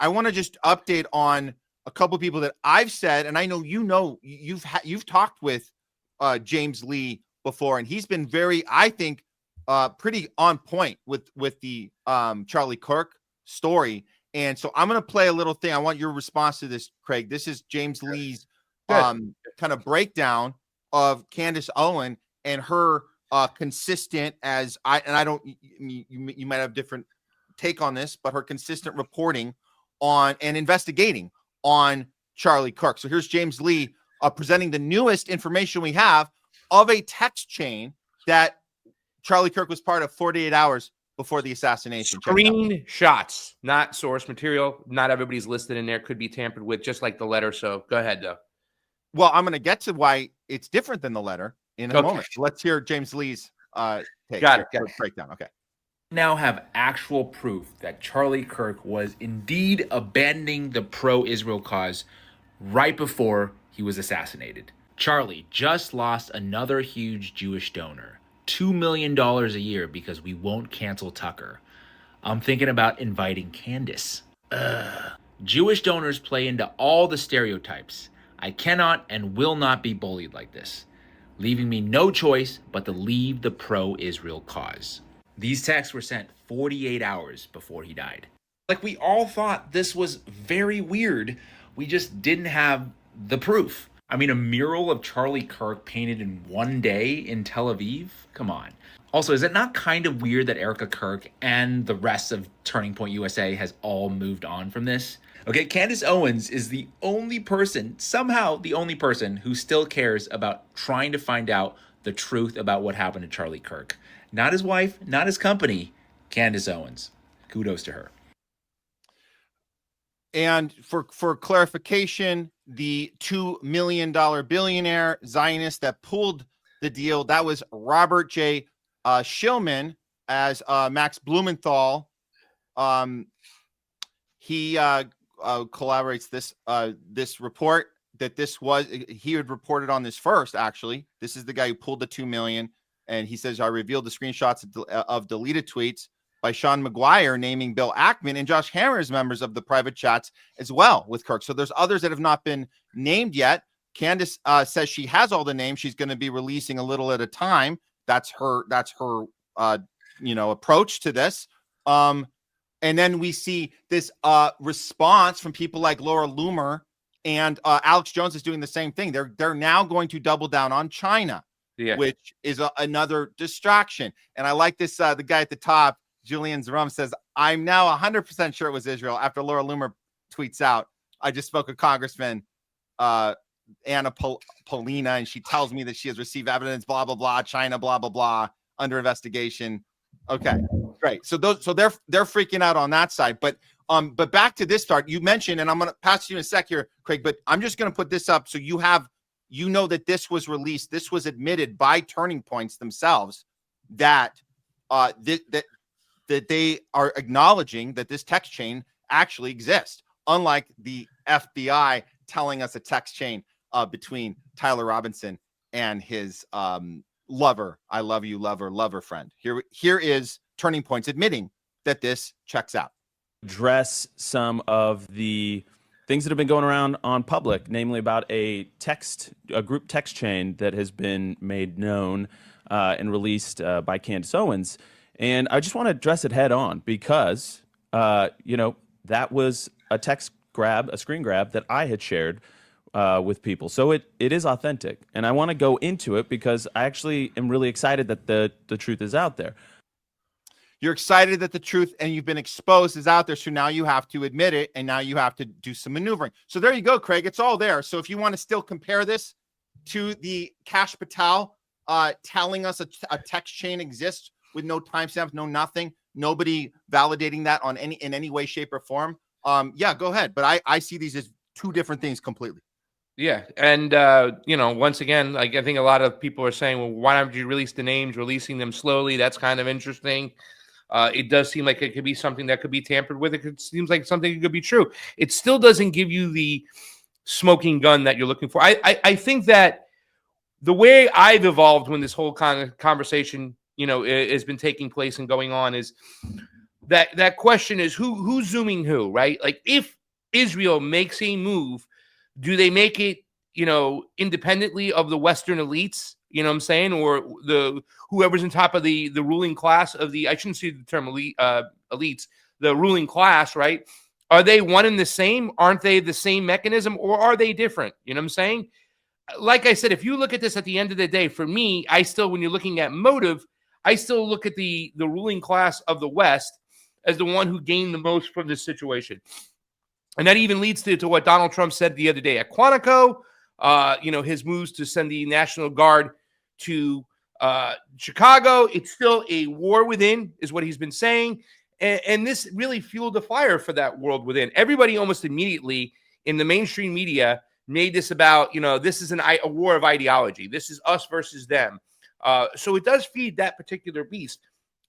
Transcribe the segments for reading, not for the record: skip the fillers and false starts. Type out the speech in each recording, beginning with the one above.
I want to just update on a couple of people that I've said, and I know you've talked with James Lee before, and he's been very, I think, pretty on point with the Charlie Kirk story. And so I'm going to play a little thing. I want your response to this, Craig. This is James Lee's kind of breakdown of Candace Owens and her consistent, you might have different take on this, but her consistent reporting on and investigating on Charlie Kirk. So here's James Lee presenting the newest information we have of a text chain that Charlie Kirk was part of 48 hours before the assassination. Screenshots, not source material. Not everybody's listed in there. Could be tampered with, just like the letter. So go ahead, though. Well, I'm going to get to why it's different than the letter in a moment. Let's hear James Lee's take. Got it. Breakdown. Okay. Now have actual proof that Charlie Kirk was indeed abandoning the pro-Israel cause right before he was assassinated. Charlie just lost another huge Jewish donor, $2 million a year, because we won't cancel Tucker. I'm thinking about inviting Candace. Jewish donors play into all the stereotypes. I cannot and will not be bullied like this, leaving me no choice but to leave the pro-Israel cause. These texts were sent 48 hours before he died. Like, we all thought this was very weird. We just didn't have the proof. I mean, a mural of Charlie Kirk painted in one day in Tel Aviv? Come on. Also, is it not kind of weird that Erica Kirk and the rest of Turning Point USA has all moved on from this? Okay, Candace Owens is the only person, somehow the only person, who still cares about trying to find out the truth about what happened to Charlie Kirk. Not his wife, not his company, Candace Owens. Kudos to her. And for clarification, the $2 million billionaire Zionist that pulled the deal, that was Robert J. Schillman, as Max Blumenthal. He collaborates this report that he had reported on this first. Actually, this is the guy who pulled the $2 million. And he says, I revealed the screenshots of deleted tweets by Sean McGuire naming Bill Ackman and Josh Hammer as members of the private chats as well with Kirk. So there's others that have not been named yet. Candace says she has all the names. She's going to be releasing a little at a time. That's her approach to this. And then we see this response from people like Laura Loomer, and Alex Jones is doing the same thing. They're now going to double down on China. Yeah. Which is another distraction. And I like this. The guy at the top, Julian Zerum, says, I'm now 100% sure it was Israel after Laura Loomer tweets out, I just spoke with Congressman Anna Polina, and she tells me that she has received evidence, blah, blah, blah, China, blah, blah, blah, under investigation. Okay, great. So they're freaking out on that side. But back to this start, you mentioned, and I'm going to pass you in a sec here, Craig, but I'm just going to put this up so you know that this was released. This was admitted by Turning Points themselves that that they are acknowledging that this text chain actually exists, unlike the FBI telling us a text chain between Tyler Robinson and his lover. I love you, lover friend. Here is Turning Points admitting that this checks out. Address some of the things that have been going around on public, namely about a group text chain that has been made known and released by Candace Owens. And I just want to address it head on because, that was a screen grab that I had shared with people. So it is authentic. And I want to go into it because I actually am really excited that the truth is out there. You're excited that the truth and you've been exposed is out there. So now you have to admit it. And now you have to do some maneuvering. So there you go, Craig. It's all there. So if you want to still compare this to the Kash Patel telling us a text chain exists with no timestamps, no nothing, nobody validating that in any way, shape, or form. Yeah, go ahead. But I see these as two different things completely. Yeah. And, once again, like I think a lot of people are saying, well, why don't you release the names, releasing them slowly? That's kind of interesting. It does seem like it could be something that could be tampered with. It seems like something that could be true. It still doesn't give you the smoking gun that you're looking for. I think that the way I've evolved when this whole kind of conversation, has been taking place and going on is that question is who's zooming who, right? Like if Israel makes a move, do they make it, independently of the Western elites? You know what I'm saying? Or the whoever's on top of the ruling class of I shouldn't say the term elites, the ruling class, right? Are they one and the same? Aren't they the same mechanism, or are they different? You know what I'm saying? Like I said, if you look at this at the end of the day, for me, when you're looking at motive, I still look at the ruling class of the West as the one who gained the most from this situation. And that even leads to what Donald Trump said the other day at Quantico, his moves to send the National Guard to Chicago. It's still a war within, is what he's been saying. And this really fueled the fire for that world within. Everybody almost immediately in the mainstream media made this about, this is a war of ideology. This is us versus them. So it does feed that particular beast.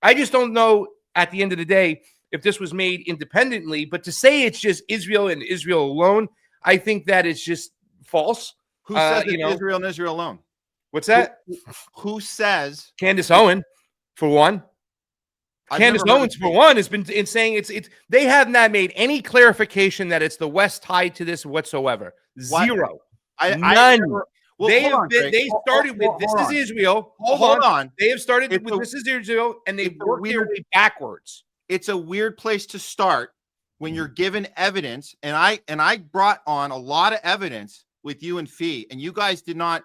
I just don't know at the end of the day if this was made independently, but to say it's just Israel and Israel alone, I think that is just false. Who says it's Israel and Israel alone? What's that? Who says? Candace Owens, for one. Candace Owens, for one, has been saying it's. They have not made any clarification that it's the West tied to this whatsoever. Zero. None. Well, they started with this is Israel. Hold on. They have started with this is Israel, and they've worked their way backwards. It's a weird place to start when you're given evidence, and I brought on a lot of evidence with you and Fee, and you guys did not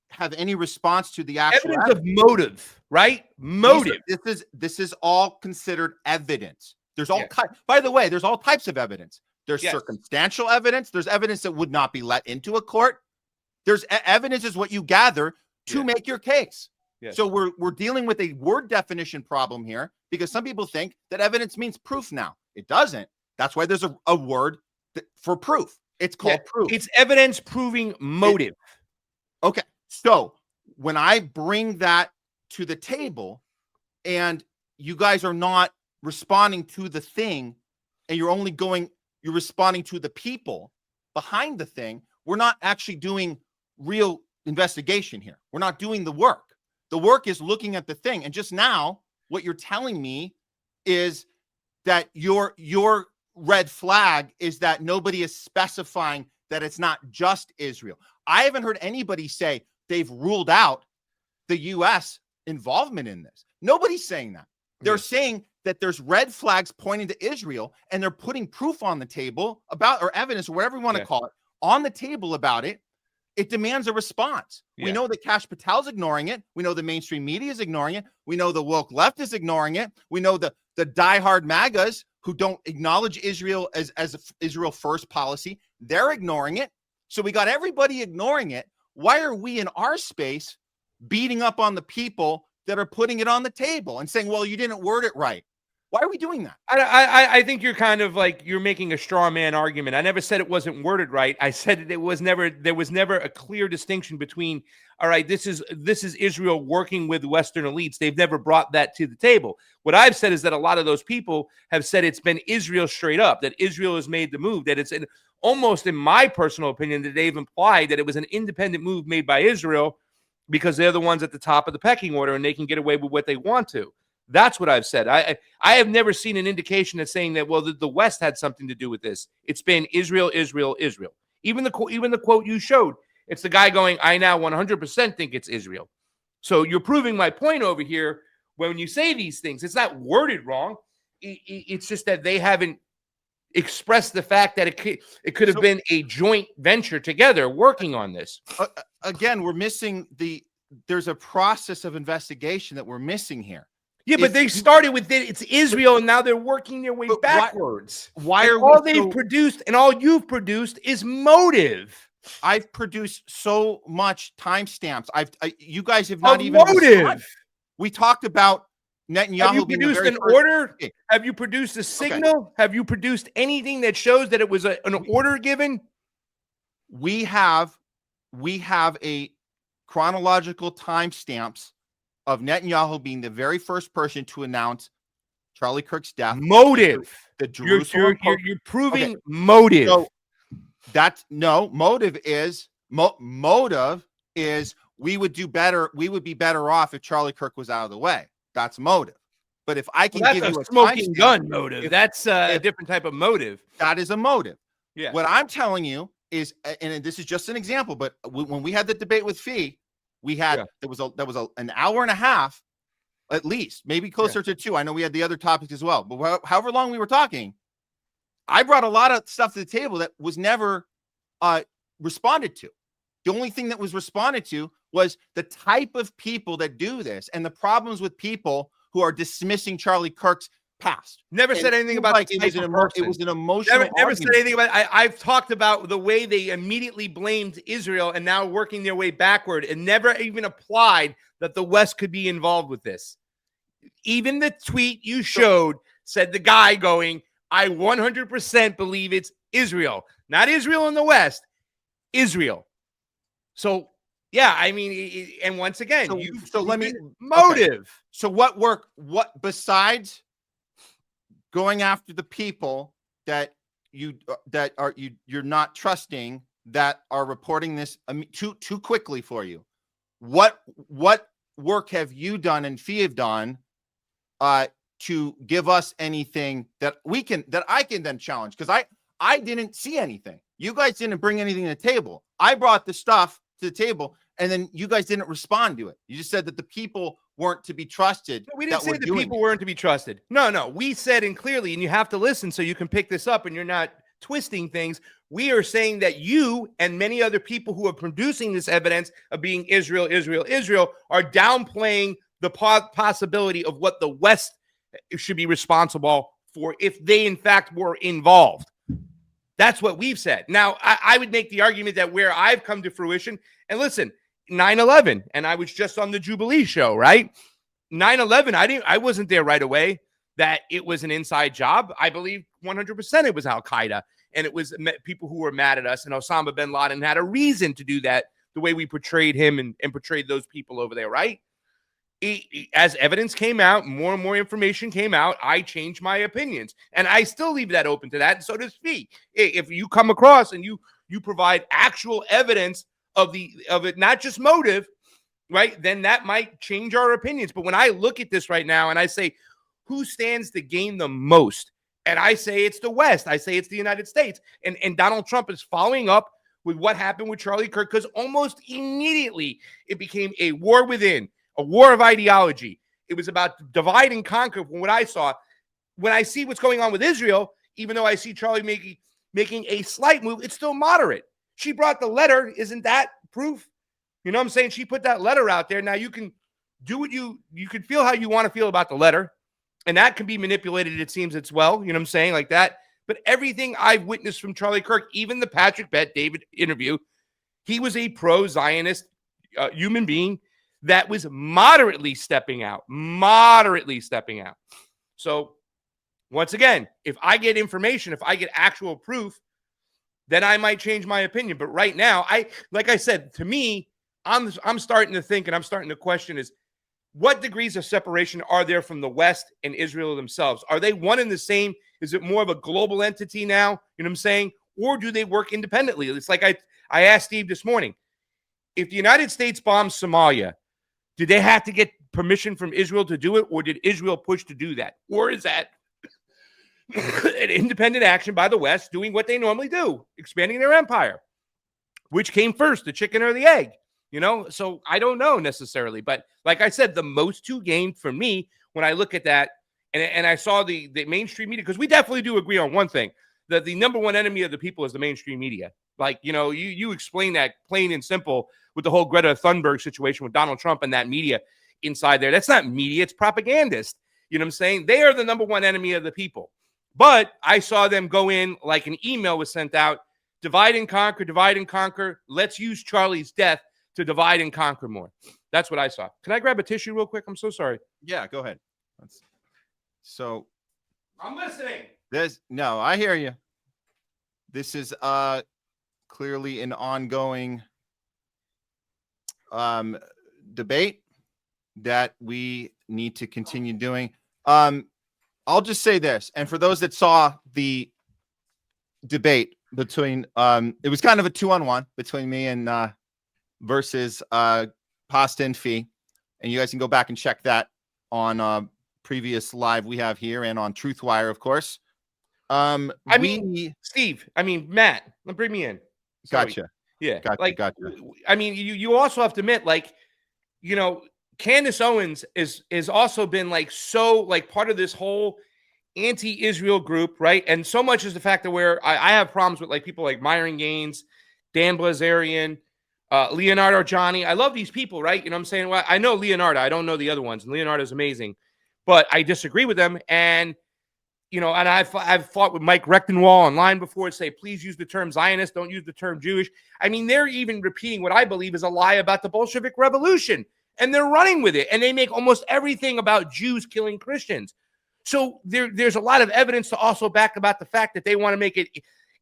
have any response to the actual evidence of motive, right? Motive. This is all considered evidence. There's all by the way, there's all types of evidence. There's circumstantial evidence. There's evidence that would not be let into a court. There's evidence is what you gather to make your case. Yes. So we're dealing with a word definition problem here because some people think that evidence means proof now. It doesn't. That's why there's a word for proof. It's called proof. It's evidence proving motive. Okay. So when I bring that to the table and you guys are not responding to the thing and you're responding to the people behind the thing, we're not actually doing real investigation here. We're not doing the work. The work is looking at the thing. And just now, what you're telling me is that your red flag is that nobody is specifying that it's not just Israel. I haven't heard anybody say they've ruled out the U.S. involvement in this. Nobody's saying that. They're saying that there's red flags pointing to Israel, and they're putting proof on the table about, or evidence, or whatever you want to call it, on the table about it. It demands a response. We know that Kash Patel's ignoring it. We know the mainstream media is ignoring it. We know the woke left is ignoring it. We know the diehard MAGAs who don't acknowledge Israel as Israel first policy. They're ignoring it. So we got everybody ignoring it. Why are we in our space beating up on the people that are putting it on the table and saying, well, you didn't word it right? Why are we doing that? I think you're kind of like, you're making a straw man argument. I never said it wasn't worded right. I said there was never a clear distinction between, all right, this is Israel working with Western elites. They've never brought that to the table. What I've said is that a lot of those people have said it's been Israel straight up, that Israel has made the move, that it's almost, in my personal opinion, that they've implied that it was an independent move made by Israel because they're the ones at the top of the pecking order and they can get away with what they want to. That's what I've said. I have never seen an indication that's saying that, well, the West had something to do with this. It's been Israel, Israel, Israel. Even the quote you showed, it's the guy going, I now 100% think it's Israel. So you're proving my point over here. When you say these things, it's not worded wrong. It's just that they haven't expressed the fact that it could have been a joint venture together working on this. Again, we're missing there's a process of investigation that we're missing here. Yeah, but they started with it's Israel, and now they're working their way backwards. Why are all they've produced and all you've produced is motive? I've produced so much timestamps. You guys have not even motive. We talked about Netanyahu. Have you produced an order? Have you produced a signal? Okay. Have you produced anything that shows that it was an order given? We have a chronological timestamps of Netanyahu being the very first person to announce Charlie Kirk's death. Motive. The Jerusalem. You're proving motive. So motive is we would do better. We would be better off if Charlie Kirk was out of the way. That's motive. But if I can Well, give that's you a a smoking timestamp, gun motive. That's a if- different type of motive. that is a motive. Yeah. What I'm telling you is, and this is just an example, but when we had the debate with Fee, we had there was an hour and a half, at least, maybe closer to 2. I know we had the other topics as well, but however long we were talking, I brought a lot of stuff to the table that was never responded to. The only thing that was responded to was the type of people that do this and the problems with people who are dismissing Charlie Kirk's past. Never said anything about like the it was type an of person. it was an emotional Never said argument. anything about I've talked about the way they immediately blamed Israel and now working their way backward and never even applied that the West could be involved with this. Even the tweet you showed said the guy going, I 100% believe it's Israel, not Israel in the West, Israel. So, yeah, I mean, and once again, let me motive. Okay. So what besides going after the people that you're not trusting that are reporting this too quickly for you? What work have you done and Fee have done to give us anything that I can then challenge? Because I didn't see anything. You guys didn't bring anything to the table. I brought the stuff to the table, and then you guys didn't respond to it. You just said that the people weren't to be trusted. No, we didn't say the people weren't to be trusted. No. We said, and clearly, and you have to listen so you can pick this up and you're not twisting things. We are saying that you and many other people who are producing this evidence of being Israel are downplaying the possibility of what the West should be responsible for if they, in fact, were involved. That's what we've said. Now, I would make the argument that where I've come to fruition, and listen, 9/11, and I was just on the Jubilee show, right? 9/11, I wasn't there right away that it was an inside job. I believe 100% it was Al-Qaeda, and it was people who were mad at us, and Osama bin Laden had a reason to do that the way we portrayed him and portrayed those people over there, right? As evidence came out, more and more information came out, I changed my opinions. And I still leave that open to that, and so does Fee. If you come across and you provide actual evidence of it, not just motive, right, then that might change our opinions. But when I look at this right now and I say, who stands to gain the most? And I say it's the West. I say it's the United States. And Donald Trump is following up with what happened with Charlie Kirk, because almost immediately it became a war within, a war of ideology. It was about divide and conquer from what I saw. When I see what's going on with Israel, even though I see Charlie making a slight move, it's still moderate. She brought the letter. Isn't that proof? You know what I'm saying? She put that letter out there. Now you can do what you can feel how you want to feel about the letter. And that can be manipulated, it seems, as well. You know what I'm saying? Like that. But everything I've witnessed from Charlie Kirk, even the Patrick Bet-David interview, he was a pro-Zionist human being that was moderately stepping out. So once again, if I get information, if I get actual proof, then I might change my opinion. But right now, like I said, to me, I'm starting to think and I'm starting to question is, what degrees of separation are there from the West and Israel themselves? Are they one and the same? Is it more of a global entity now? You know what I'm saying? Or do they work independently? It's like I asked Steve this morning, if the United States bombed Somalia, did they have to get permission from Israel to do it? Or did Israel push to do that? Or is that an independent action by the West doing what they normally do, expanding their empire? Which came first, the chicken or the egg? You know, so I don't know necessarily. But like I said, the most to gain for me when I look at that, and I saw the mainstream media, because we definitely do agree on one thing, that the number one enemy of the people is the mainstream media. Like, you know, you explain that plain and simple with the whole Greta Thunberg situation with Donald Trump and that media inside there. That's not media, it's propagandist. You know what I'm saying? They are the number one enemy of the people. But I saw them go in like an email was sent out, divide and conquer. Let's use Charlie's death to divide and conquer more. That's what I saw. Can I grab a tissue real quick? I'm so sorry. Yeah, go ahead. So I'm listening. No, I hear you. This is clearly an ongoing debate that we need to continue doing. I'll just say this, and for those that saw the debate between it was kind of a 2-on-1 between me and Versus Pasta and Fee, and you guys can go back and check that on previous live we have here and on Truthwire, of course. Matt, bring me in. Sorry. Gotcha. Yeah. Gotcha. I mean, you also have to admit, like, you know, Candace Owens is also been like so like part of this whole anti-Israel group, right? And so much is the fact that where I have problems with like people like Myron Gaines, Dan Blazarian, Leonardo Johnny. I love these people, right? You know what I'm saying? Well, I know Leonardo. I don't know the other ones. And Leonardo's amazing. But I disagree with them. And, you know, and I've fought with Mike Rechtenwall online before, say, please use the term Zionist, don't use the term Jewish. I mean, they're even repeating what I believe is a lie about the Bolshevik Revolution. And they're running with it. And they make almost everything about Jews killing Christians. So there's a lot of evidence to also back about the fact that they want to make it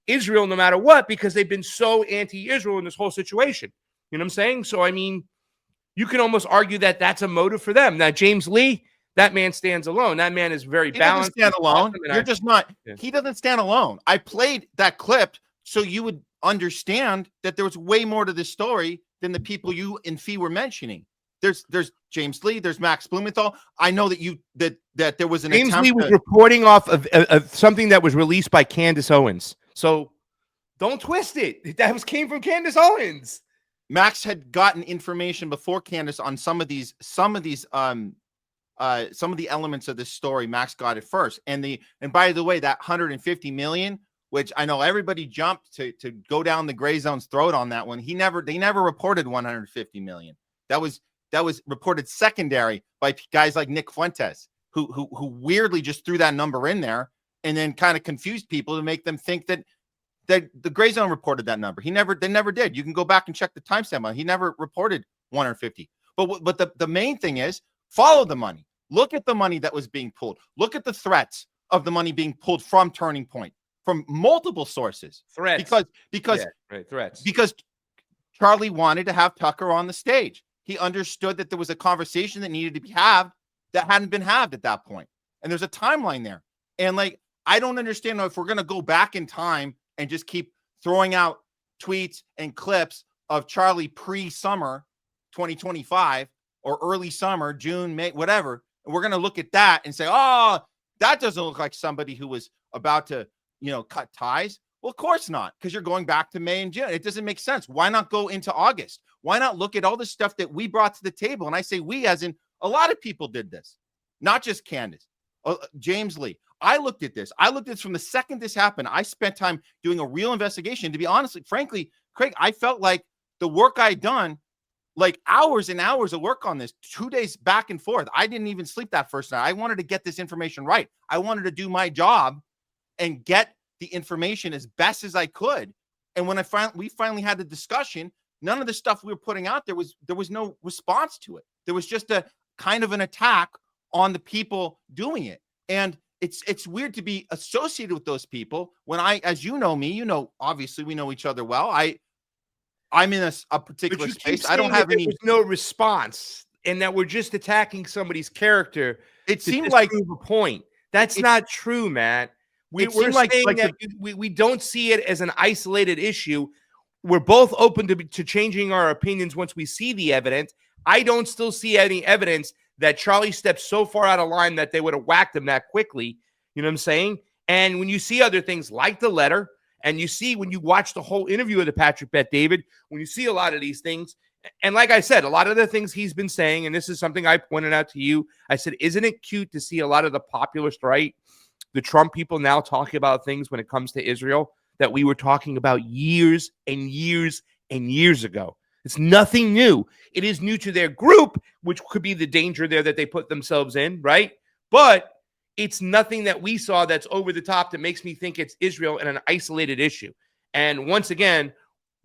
Israel no matter what, because they've been so anti-Israel in this whole situation. You know what I'm saying? So, I mean, you can almost argue that that's a motive for them. Now, James Lee, that man stands alone. That man is very balanced. He doesn't stand alone. Awesome, You're just not. Yeah. He doesn't stand alone. I played that clip so you would understand that there was way more to this story than the people you and Fee were mentioning. There's James Lee. There's Max Blumenthal. I know that that there was an James attempt Lee was reporting off of something that was released by Candace Owens. So don't twist it. That came from Candace Owens. Max had gotten information before Candace on some of the elements of this story. Max got it first. And by the way, that 150 million, which I know everybody jumped to go down the gray zone's throat on that one. They never reported 150 million. That was reported secondary by guys like Nick Fuentes, who weirdly just threw that number in there and then kind of confused people to make them think that the gray zone reported that number. They never did. You can go back and check the timestamp on it. He never reported 150. But the main thing is follow the money. Look at the money that was being pulled. Look at the threats of the money being pulled from Turning Point, from multiple sources. Threats. Because Charlie wanted to have Tucker on the stage. He understood that there was a conversation that needed to be had that hadn't been had at that point. And there's a timeline there. And like, I don't understand if we're going to go back in time and just keep throwing out tweets and clips of Charlie pre-summer 2025 or early summer, June, May, whatever. And we're going to look at that and say, oh, that doesn't look like somebody who was about to, cut ties. Well, of course not, because you're going back to May and June. It doesn't make sense. Why not go into August? Why not look at all the stuff that we brought to the table? And I say we as in a lot of people did this, not just Candace, James Lee. I looked at this from the second this happened. I spent time doing a real investigation. To be honest, frankly, Craig, I felt like the work I'd done, like hours and hours of work on this, 2 days back and forth. I didn't even sleep that first night. I wanted to get this information right. I wanted to do my job and get the information as best as I could. And when we finally had the discussion, none of the stuff we were putting out there was no response to it. There was just a kind of an attack on the people doing it. And it's weird to be associated with those people when as you know me, obviously we know each other well. I'm in a particular space. I don't have any. There was no response, and that we're just attacking somebody's character. It seemed like a point. That's not true, Matt. We're saying that we don't see it as an isolated issue. We're both open to changing our opinions once we see the evidence. I don't still see any evidence that Charlie stepped so far out of line that they would have whacked him that quickly. You know what I'm saying? And when you see other things like the letter, and you see when you watch the whole interview of the Patrick Bet-David, when you see a lot of these things, and like I said, a lot of the things he's been saying, and this is something I pointed out to you, I said, isn't it cute to see a lot of the populist right, the Trump people now talking about things when it comes to Israel that we were talking about years and years and years ago? It's nothing new. It is new to their group, which could be the danger there that they put themselves in, right? But it's nothing that we saw that's over the top that makes me think it's Israel and an isolated issue. And once again,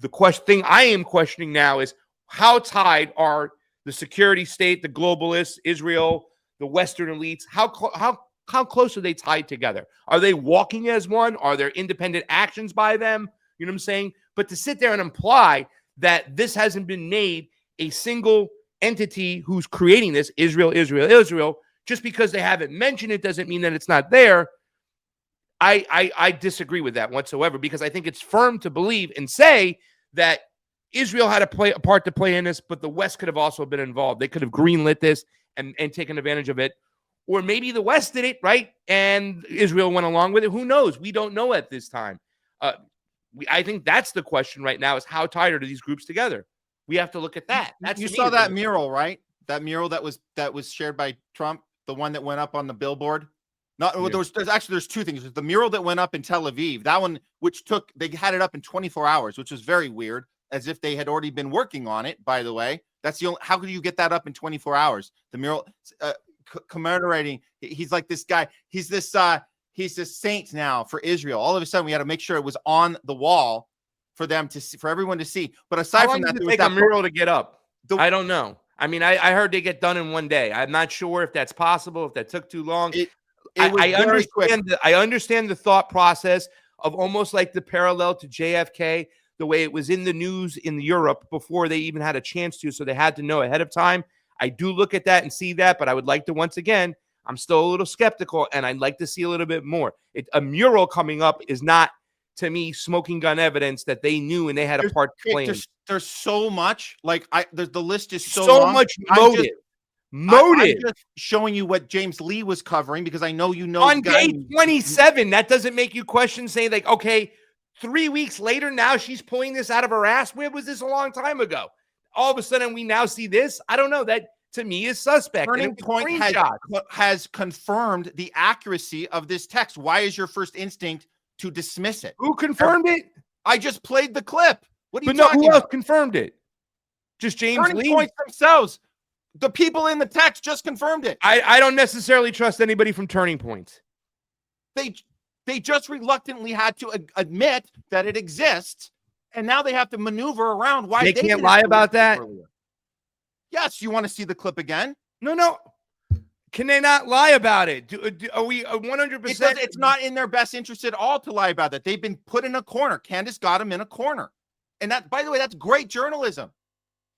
the thing I am questioning now is how tied are the security state, the globalists, Israel, the Western elites? How close are they tied together? Are they walking as one? Are there independent actions by them? You know what I'm saying? But to sit there and imply that this hasn't been made a single entity who's creating this, Israel, just because they haven't mentioned it doesn't mean that it's not there. I disagree with that whatsoever, because I think it's firm to believe and say that Israel had a part to play in this, but the West could have also been involved. They could have greenlit this and taken advantage of it. or maybe the West did it, right? And Israel went along with it. Who knows? We don't know at this time. I think that's the question right now: is how tight are these groups together? We have to look at that. You saw that mural, right? That mural that was shared by Trump, the one that went up on the billboard. There's two things. There's the mural that went up in Tel Aviv, that one, they had it up in 24 hours, which was very weird, as if they had already been working on it, by the way. That's the only, how could you get that up in 24 hours? The mural commemorating, he's like this guy, he's this saint now for Israel. All of a sudden we had to make sure it was on the wall for them to see, for everyone to see. But aside from that, there was that mural to get up. I don't know. I mean, I heard they get done in one day. I'm not sure if that's possible, if that took too long. I understand the thought process of almost like the parallel to JFK, the way it was in the news in Europe before they even had a chance to, so they had to know ahead of time. I do look at that and see that, but I would like to, once again, I'm still a little skeptical, and I'd like to see a little bit more. A mural coming up is not, to me, smoking gun evidence that they knew and they had a part to play in. There's so much, like the list is so long. Much motive. I'm just showing you what James Lee was covering because I know you know. On day 27, that doesn't make you question, saying like, okay, 3 weeks later, now she's pulling this out of her ass. Where was this a long time ago? All of a sudden, we now see this. I don't know. That to me is suspect. Turning Point has confirmed the accuracy of this text. Why is your first instinct to dismiss it? Who confirmed it? I just played the clip. What are you talking who about? else confirmed it? Just James Turning Lee? Points themselves. The people in the text just confirmed it. I don't necessarily trust anybody from Turning Point. They just reluctantly had to admit that it exists, and now they have to maneuver around why they can't lie about that. Earlier. Yes, you want to see the clip again? No. Can they not lie about it? Are we 100%? It's not in their best interest at all to lie about that. They've been put in a corner. Candace got them in a corner. And that, by the way, that's great journalism.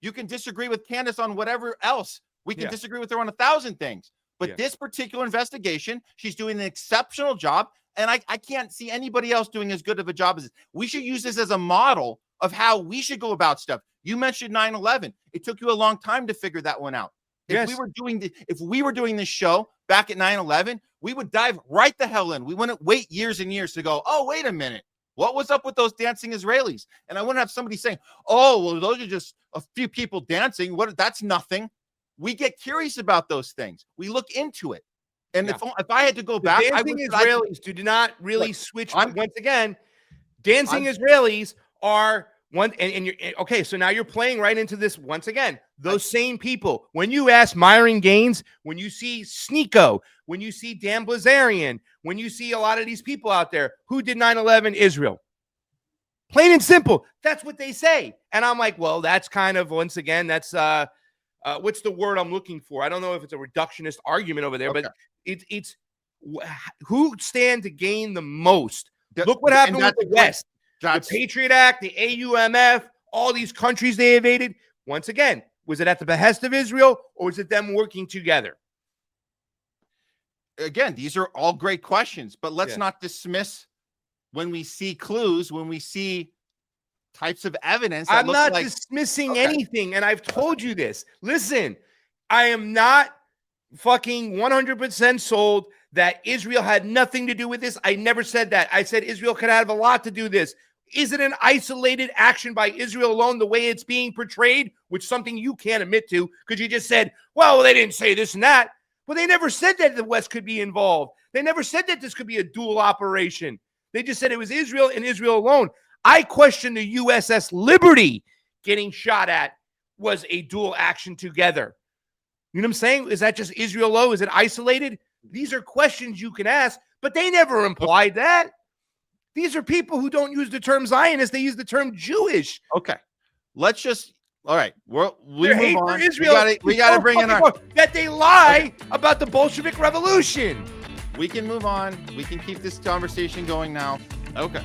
You can disagree with Candace on whatever else. We can disagree with her on 1,000 things. But this particular investigation, she's doing an exceptional job. And I can't see anybody else doing as good of a job as this. We should use this as a model of how we should go about stuff. You mentioned 9/11. It took you a long time to figure that one out. If we were doing this show back at 9/11, we would dive right the hell in. We wouldn't wait years and years to go, oh, wait a minute. What was up with those dancing Israelis? And I wouldn't have somebody saying, oh, well, those are just a few people dancing. That's nothing. We get curious about those things. We look into it. And if I had to go back, Israelis do not really switch. Once again, dancing Israelis are one. And you're okay. So now you're playing right into this once again. Those same people. When you ask Myron Gaines, when you see Sneeko, when you see Dan Blazarian, when you see a lot of these people out there who did 9/11 Israel, plain and simple, that's what they say. And I'm like, well, that's kind of, once again, that's what's the word I'm looking for? I don't know if it's a reductionist argument over there, but it's who stand to gain the most. Look what happened with the West. The Patriot Act, the AUMF, all these countries they invaded. Once again, was it at the behest of Israel or was it them working together? Again, these are all great questions, but let's not dismiss when we see clues, when we see types of evidence. I'm not dismissing anything, and I've told you this. Listen, I am not fucking 100% sold that Israel had nothing to do with this. I never said that. I said Israel could have a lot to do with this. Is it an isolated action by Israel alone, the way it's being portrayed, which is something you can't admit to because you just said, well, they didn't say this and that. Well, they never said that the West could be involved. They never said that this could be a dual operation. They just said it was Israel and Israel alone. I question the USS Liberty getting shot at was a dual action together. You know what I'm saying? Is that just Israel alone? Is it isolated? These are questions you can ask, but they never implied that. These are people who don't use the term Zionist. They use the term Jewish. Okay. Let's just, all right. We move on. Israel, we got to bring in our, that they lie about the Bolshevik Revolution. We can move on. We can keep this conversation going now. Okay.